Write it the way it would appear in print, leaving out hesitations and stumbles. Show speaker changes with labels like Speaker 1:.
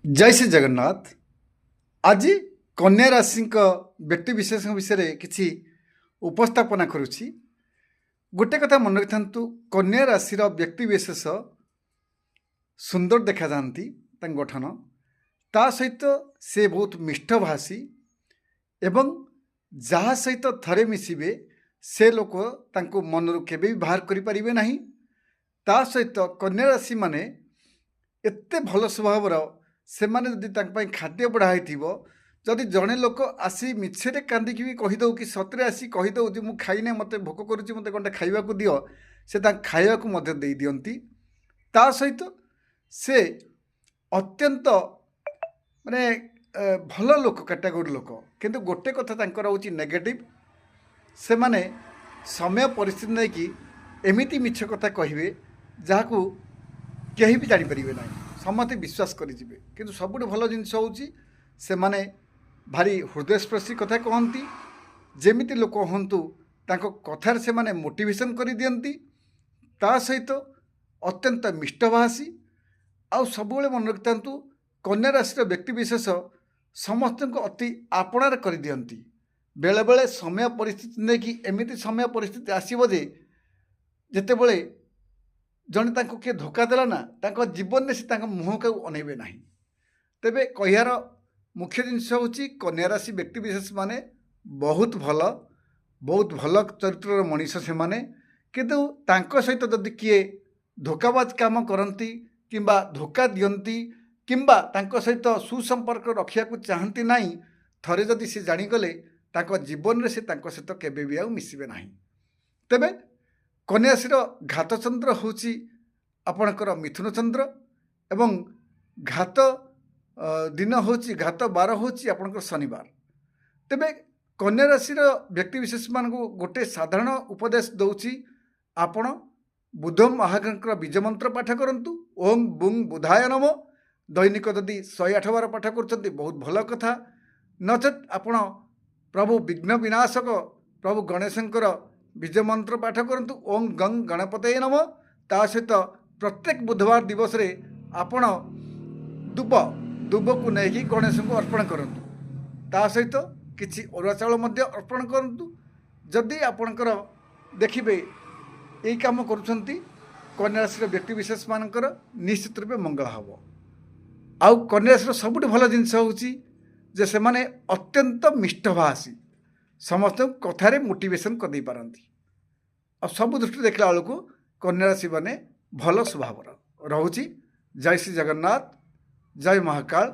Speaker 1: जय श्री जगन्नाथ। आज कन्या राशि व्यक्ति विशेष विषय किसी उपस्थापना करुच्ची। गोटे कथा मन रखि कन्या राशि व्यक्ति विशेष सुंदर देखा जाती गठन ता सहित से बहुत मिष्टभाषी एवं जहाँ सहित थरे मिसिबे से लोक तांको मनरू केबे भी बाहर करें ना। ता सहित कन्या राशि माने एते भल स्वभावर से माने जदि खाद्य बढ़ाई जदि जड़े लोक आसी मिछरे कांदिकी भी कहीदे कि सतरे आसी कहीदे कि मुझे खाइने मत भोक करुच्ची मत गंटे खाइबा दियो से खाइबा दे दियंती। ता सहित से अत्यंत माने भल लोक कैटेगोरी लोक किंतु गोटे कथा तांकर होची नेगेटिव। से माने समय परिस्थिति नहीं कि एमिति मिछ कथा कहिबे जाहाकू केही भी जानी परिबे नाही, समते विश्वास करि जिवे। किंतु सबुठ भल जिनिस होची से माने भारी हृदयस्पर्शी कथा कहती। जेमिति लोक हंतु तांको कथार से माने मोटिवेशन कर दियंती। ता सहित अत्यंत मिष्टभाषी आउ सबुबले मन रखिथांतु कन्या राशि व्यक्ति विशेष समस्त को अति आपणार कर दियंती। बेले बेले समय परिस्थिति नहीं कि एमिति समय परिस्थिति आसीबो जे जेतेबेले जड़े तांको किए धोखा देला ना तांको जीवन में से मुह को अनेबे ना। तेबे कहियार मुख्य जिनस होची कन्या राशि व्यक्ति विशेष माने बहुत भल चरित्र मनीष से माने। किंतु तांको सहित जदि किए धोखाबाज काम करती किंबा धोखा दियंती किंबा तांको सहित सुसंपर्क रखिया को चाहती नहीं, थरे जदि से जानीगले तांको जीवन में से तांको सहित केबे भी आउ मिसिबे नाही। तेबे कन्या राशि घात चंद्र होची आपणकर मिथुन चंद्र एवं घात दिन होची घात बार होची आपणकर शनिवार। तेबे कन्या राशि व्यक्ति विशेष मान को गोटे साधारण उपदेश दौची आपण बुध महाग्रह बीज मंत्र पाठ करंतु। ओं बुंग बुधाय नम दैनिक जदि 108 बार पाठ कर बहुत भल कथा। नचेत आपण प्रभु विघ्न विनाशक प्रभु गणेशंकर बीज मंत्र पाठ करंतु। ओं गंग गणपतये नम। ता सहित प्रत्येक बुधवार दिवस रे आपण दुब को नहीं गणेश को अर्पण करंतु। ता सहित किछि अरुआ चाउल मध्य अर्पण करंतु। जदि आपणकर देखिबे यही काम करुछंती कन्या राशि व्यक्ति विशेष मानकर निश्चित रूपे मंगल हब। आउ कन्या राशि सबुठ भल जिनस होची जे से माने अत्यंत मिष्टभाषी समस्त कथारे मोटिवेशन कर दे पारंती। और सब दृष्टि देखला बेलू कन्या राशि माने भल स्वभाव रहुची। जय श्री जगन्नाथ, जय महाकाल।